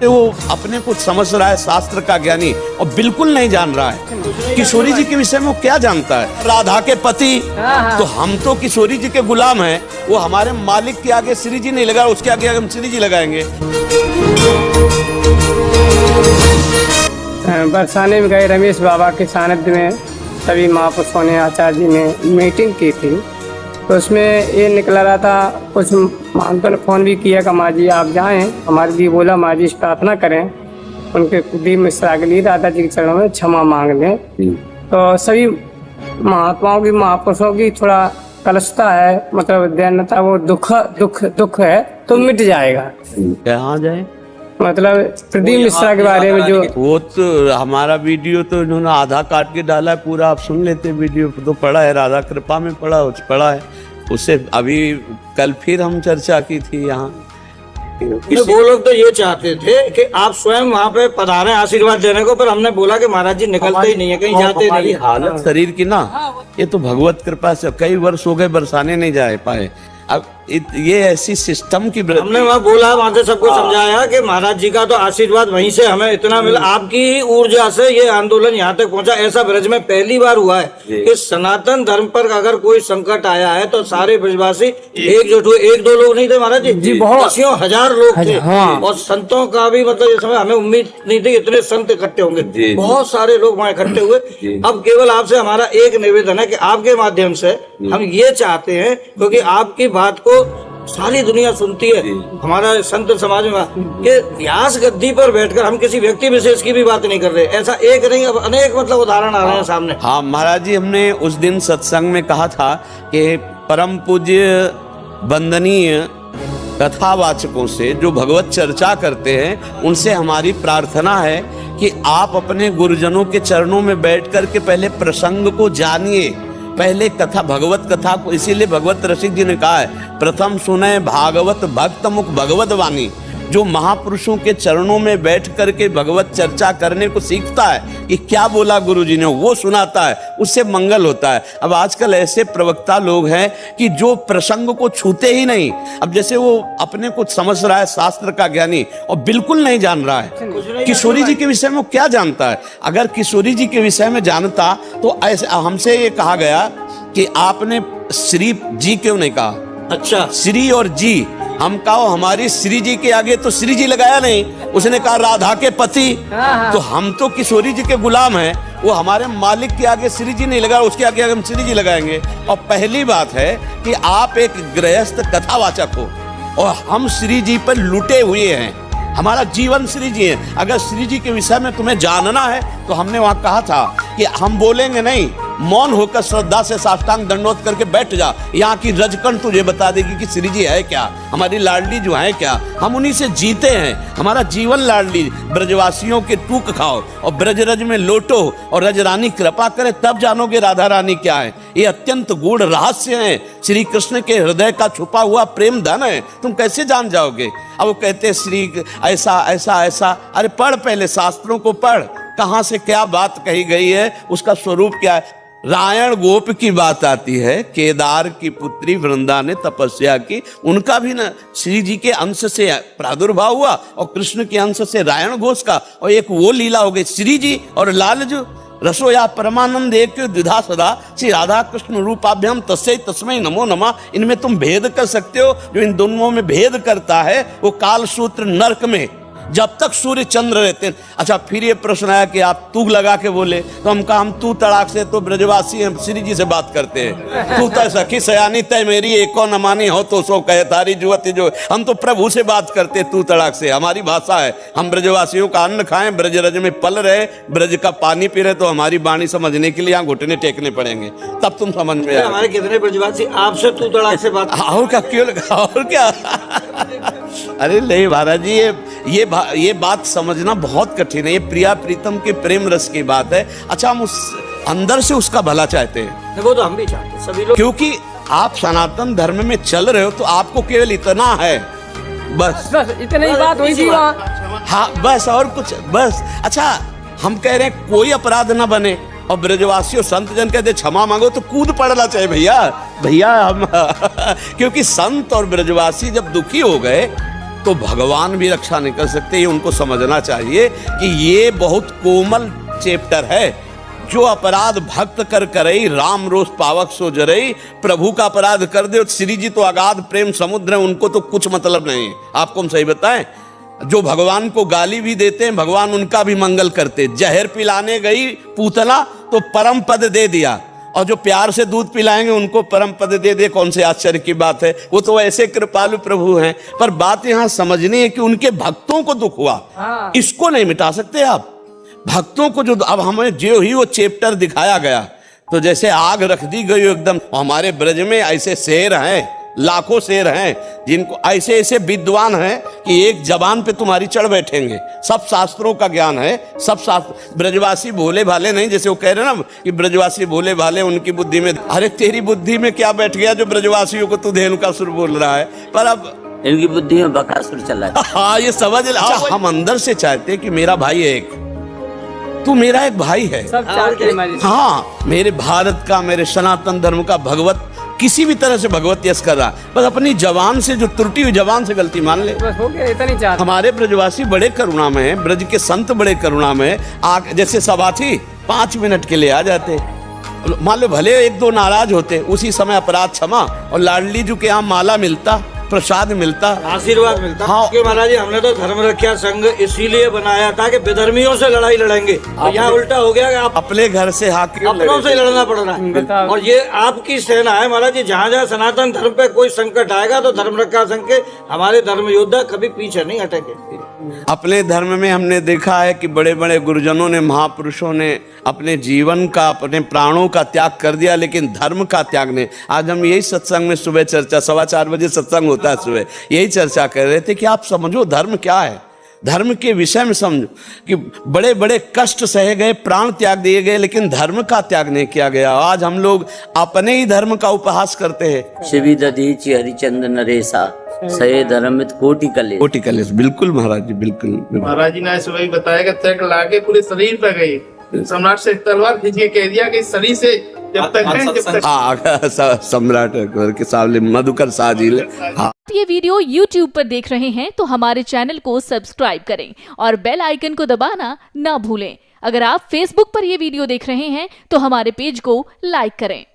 वो अपने को समझ रहा है शास्त्र का ज्ञानी और बिल्कुल नहीं जान रहा है किशोरी जी के विषय में वो क्या जानता है। राधा के पति, तो हम तो किशोरी जी के गुलाम हैं, वो हमारे मालिक के आगे श्री जी नहीं लगा, उसके आगे हम श्री जी लगाएंगे। बरसाने में गए रमेश बाबा के सानिध्य में सभी महापुरुषों ने, आचार्य जी ने मीटिंग की थी, तो उसमें ये निकला रहा था। कुछ महंतों ने फोन भी किया कि माँ जी आप जाएं, हमारे लिए बोला माँ जी प्रार्थना करें, उनके कुलदीप मिश्रा के लिए राधा जी के चरणों में क्षमा मांग लें। तो सभी महात्माओं की, महापुरुषों की थोड़ा कलशता है, मतलब दैन्यता, वो दुख है तो मिट जाएगा। कहाँ जाए, मतलब प्रदीप मिश्रा के बारे में जो वो तो हमारा वीडियो तो इन्होंने आधा काट के डाला है, पूरा आप सुन लेते। वीडियो तो पड़ा है, राधा कृपा में पड़ा है, उससे अभी कल फिर हम चर्चा की थी यहाँ। वो लोग तो ये चाहते थे कि आप स्वयं वहाँ पे पधारें आशीर्वाद देने को, पर हमने बोला कि महाराज जी निकलते ही नहीं है, कहीं जाते नहीं। हालत शरीर की ना, ये तो भगवत कृपा से कई वर्ष हो गए बरसाने नहीं जा पाए। अब ये ऐसी सिस्टम की हमने वहाँ बोला, वहाँ से सबको समझाया कि महाराज जी का तो आशीर्वाद वहीं से हमें इतना मिला, आपकी ऊर्जा से ये आंदोलन यहाँ तक पहुँचा। ऐसा ब्रज में पहली बार हुआ है कि सनातन धर्म पर अगर कोई संकट आया है तो सारे ब्रजवासी एकजुट हुए। एक दो लोग नहीं थे महाराज जी, दसियों हजार लोग थे। और संतों का भी मतलब इस समय हमें उम्मीद नहीं थी इतने संत इकट्ठे होंगे, बहुत सारे लोग वहाँ इकट्ठे हुए। अब केवल आपसे हमारा एक निवेदन है कि आपके माध्यम से हम ये चाहते हैं, क्योंकि आपकी बात को सारी दुनिया सुनती है, हमारा संत समाज में, कि व्यास गद्दी पर बैठकर हम किसी व्यक्ति विशेष की भी बात नहीं कर रहे। ऐसा एक नहीं, अब अनेक मतलब उदाहरण आ रहे हैं सामने। हाँ महाराज जी, हमने उस दिन सत्संग में कहा था कि परम पूज्य वंदनीय कथावाचकों से जो भगवत चर्चा करते हैं, उनसे हमारी प्रार्थना है कि आप अपने गुरुजनों के चरणों में बैठ कर के पहले प्रसंग को जानिए, पहले कथा, भगवत कथा को। इसीलिए भगवत रसिक जी ने कहा है, प्रथम सुने भागवत भक्त मुख भगवत वाणी। जो महापुरुषों के चरणों में बैठ करके भगवत चर्चा करने को सीखता है कि क्या बोला गुरु जी ने, वो सुनाता है, उससे मंगल होता है। अब आजकल ऐसे प्रवक्ता लोग हैं कि जो प्रसंग को छूते ही नहीं। अब जैसे वो अपने को समझ रहा है शास्त्र का ज्ञानी और बिल्कुल नहीं जान रहा है किशोरी जी के विषय में। वो क्या जानता है? अगर किशोरी जी के विषय में जानता तो ऐसे हमसे ये कहा गया कि आपने श्री जी क्यों नहीं कहा। अच्छा, श्री और जी, हम कहो हमारी श्री जी के आगे तो श्री जी लगाया नहीं, उसने कहा राधा के पति, तो हम तो किशोरी जी के गुलाम हैं, वो हमारे मालिक के आगे श्री जी नहीं लगा, उसके आगे हम श्री जी लगाएंगे। और पहली बात है कि आप एक गृहस्थ कथावाचक हो और हम श्री जी पर लुटे हुए हैं, हमारा जीवन श्री जी है। अगर श्री जी के विषय में तुम्हें जानना है तो हमने वहां कहा था कि हम बोलेंगे नहीं, मौन होकर श्रद्धा से साष्टांग दंडोत करके बैठ जा, यहाँ की रजकण तुझे बता देगी कि श्री जी है क्या, हमारी लाडली जो है क्या। हम उन्हीं से जीते हैं, हमारा जीवन लाडली। ब्रजवासियों के टूक खाओ और ब्रज रज में लोटो और रज रानी कृपा करे, तब जानोगे राधा रानी क्या है। ये अत्यंत गूढ़ रहस्य है, श्री कृष्ण के हृदय का छुपा हुआ प्रेम धन है, तुम कैसे जान जाओगे। अब वो कहते श्री ऐसा ऐसा ऐसा, अरे पढ़, पहले शास्त्रों को पढ़, कहाँ से क्या बात कही गई है, उसका स्वरूप क्या है। रायण गोप की बात आती है, केदार की पुत्री वृंदा ने तपस्या की, उनका भी ना श्री जी के अंश से प्रादुर्भाव हुआ और कृष्ण के अंश से रायण घोष का, और एक वो लीला हो गई श्री जी और लाल जो रसो या परमानंद एक द्विधा सदा श्री राधा कृष्ण रूपाभ्याम तस्मै तस्मै नमो नमः। इनमें तुम भेद कर सकते हो, जो इन दोनों में भेद करता है वो काल सूत्र नरक में जब तक सूर्य चंद्र रहते हैं। अच्छा, फिर ये प्रश्न आया कि आप तू लगा के बोले, तो हम कहा हम तू तड़ाक से तो ब्रजवासी हैं, श्री जी से बात करते हैं। तू तय सखी सयानी तय मेरी एको न मानी हो तो सो कहे तारी जुवती जो। हम तो प्रभु से बात करते तू तड़ाक से, हमारी भाषा है। हम ब्रजवासियों का अन्न खाएं, ब्रज रज में पल रहे, ब्रज का पानी पी रहे, तो हमारी वाणी समझने के लिए यहाँ घुटने टेकने पड़ेंगे, तब तुम समझ में आए। हमारे कितने ब्रजवासी आपसे तू तड़ाक से बात, और क्या, क्यों लगा, और क्या। अरे नहीं महाराज जी, ये बात समझना बहुत कठिन है। ये प्रिया प्रीतम के प्रेम रस की बात है। अच्छा, हम उस अंदर से उसका भला चाहते हैं, वो तो हम भी चाहते हैं सभी लोग, क्योंकि आप सनातन धर्म में चल रहे हो तो आपको केवल इतना है, बस इतनी ही बात हुई थी वहाँ। हाँ बस, और कुछ बस। अच्छा, हम कह रहे हैं कोई अपराध ना बने, और ब्रजवासियों संत जन कहते क्षमा मांगो, तो कूद पड़ना चाहिए भैया हम क्योंकि संत और ब्रजवासी जब दुखी हो गए तो भगवान भी रक्षा नहीं कर सकते। ये उनको समझना चाहिए कि ये बहुत कोमल चैप्टर है। जो अपराध भक्त कर करई, राम रोष पावक सो जरई। प्रभु का अपराध कर दे, श्री जी तो अगाध प्रेम समुद्र है, उनको तो कुछ मतलब नहीं है। आपको हम सही बताएं, जो भगवान को गाली भी देते हैं, भगवान उनका भी मंगल करते। जहर पिलाने गई पूतना तो परम पद दे दिया, और जो प्यार से दूध पिलाएंगे उनको परम पद दे दे। कौन से आश्चर्य की बात है, वो तो ऐसे कृपालु प्रभु हैं। पर बात यहां समझनी है कि उनके भक्तों को दुख हुआ, इसको नहीं मिटा सकते आप। भक्तों को जो अब हमें जो ही वो चैप्टर दिखाया गया, तो जैसे आग रख दी गई एकदम। हमारे ब्रज में ऐसे शेर हैं, लाखों शेर हैं, जिनको ऐसे ऐसे विद्वान हैं कि एक जबान पे तुम्हारी चढ़ बैठेंगे। सब शास्त्रों का ज्ञान है, सब शास्त्र। ब्रजवासी भोले भाले नहीं, जैसे वो कह रहे हैं ना कि ब्रजवासी भोले भाले, उनकी बुद्धि में। अरे तेरी बुद्धि में क्या बैठ गया जो ब्रजवासियों को तू धेनुकासुर बोल रहा है। पर अब इनकी बुद्धि में बकासुर चला है। हाँ, ये समझ। हम अंदर से चाहते हैं कि मेरा भाई है एक, तू मेरा एक भाई है। सब चाहते हैं माजी। हाँ, मेरे भारत का, मेरे सनातन धर्म का भगवत किसी भी तरह से भगवत यश कर रहा, बस अपनी जवान से, जो त्रुटि हुई जवान से गलती मान ले, बस हो गया, इतना ही चाहते। हमारे ब्रजवासी बड़े करुणा में हैं, ब्रज के संत बड़े करुणा में हैं। जैसे सभा थी, 5 मिनट के लिए आ जाते, मान लो भले 1-2 नाराज होते, उसी समय अपराध क्षमा, और लाडली जी के यहाँ माला मिलता, प्रसाद मिलता, आशीर्वाद मिलता। हाँ। क्योंकि महाराज जी, हमने तो धर्म रक्षा संघ इसीलिए बनाया था कि विधर्मियों से लड़ाई लड़ेंगे। और यहाँ उल्टा हो गया कि आप अपने घर से हाथ अपनों से लड़ना पड़ रहा है। बताओ। और ये आपकी सेना है महाराज जी। जहाँ जहाँ सनातन धर्म पे कोई संकट आएगा तो धर्म रक्षा संघ के हमारे धर्म योद्धा कभी पीछे नहीं हटेंगे। अपने धर्म में हमने देखा है कि बड़े बड़े गुरुजनों ने, महापुरुषों ने अपने जीवन का, अपने प्राणों का त्याग कर दिया, लेकिन धर्म का त्याग नहीं। आज हम यही सत्संग में सुबह चर्चा, 4:15 बजे सत्संग होता है सुबह, यही चर्चा कर रहे थे कि आप समझो धर्म क्या है, धर्म के विषय में समझो कि बड़े बड़े कष्ट सहे गए, प्राण त्याग दिए गए, लेकिन धर्म का त्याग नहीं किया गया। आज हम लोग अपने ही धर्म का उपहास करते हैं। शिवी दधीचि हरिचंद्र नरेसा, सये धर्मित कोटि कलेश। कोटि कलेश, बिल्कुल महाराज जी, बिल्कुल। महाराज जी ने सुबह ही बताया कि तक लाके पूरे शरीर पर गई। सम्राट से तलवार खींच के कह दिया कि शरीर से जब तक है, जब तक। हाँ, सम्राट के सामने मधुकर साजिल। हाँ। ये वीडियो YouTube पर देख रहे हैं तो हमारे चैनल को सब्सक्राइब करें और बेल आइकन को दबाना ना भूलें। अगर आप Facebook पर ये वीडियो देख रहे हैं तो हमारे पेज को लाइक करें।